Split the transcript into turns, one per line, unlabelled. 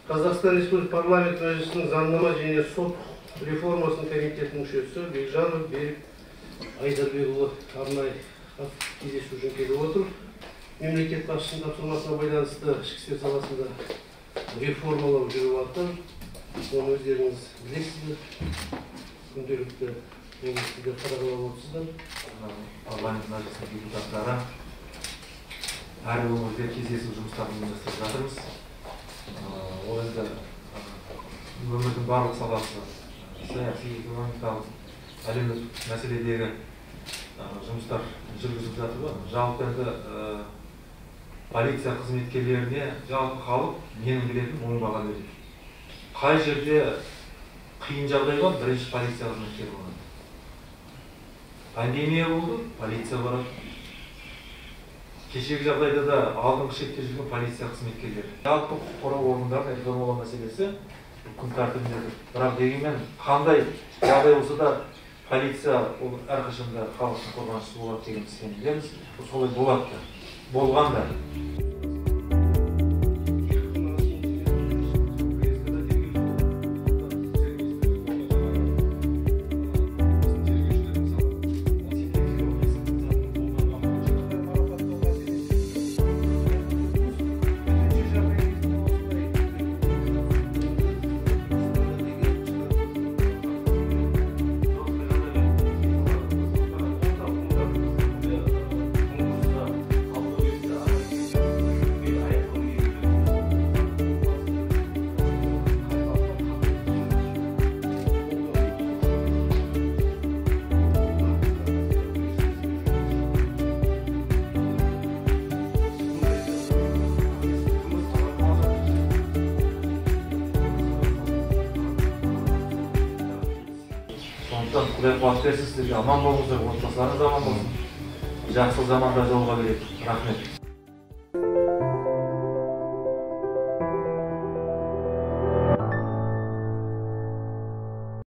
Қазақстан Республикасы Парламент Мәжілісінің заңнама және сот реформасының комитетінің мүшесі Бекжанов Берік Айдарбекұлы арнайы кездесу үшін келіп отыр. Мемлекет басшысының тапсырмасына байланысты ішкі істер саласында реформалау жүріп жатыр. Оны өздеріңіз білесіздер. Күнделікті еңбекті қадағалап отырсыздар.
Парламент Мәжілісінің депутаттары әр өңірде кездесу жұмыстарын ұйымдастырып жатырмыз. Ол енді өмірдің барлық саласы, саяси, экономикалық, әлеуметтік мәселедегі жұмыстар жүргізіліп жатыр. Жалпы енді полиция қызметкерлеріне жалпы халық менің білетін оң баға береді. Қай жерде қиын жағдай бар, бірінші полиция қызметкері болады. Пандемия болды, полиция барады. Кешегі жағдайда да алдыңғы шепте жүрген полиция қызметкерлері. Жалпы құқық қорғау органдарын реформалау мәселесі күн тәртібінде. Бірақ дегенмен қандай жағдай болса да полиция ол әрқашанда халықтың қорғаншысы болады деген сенімдеміз. Солай болады да, болған да. Құдай қуат берсін сіздерге, аман болыңыздар, отбасыларыңыз аман болсын. Жақсы заманда жолға берейік. Рахмет.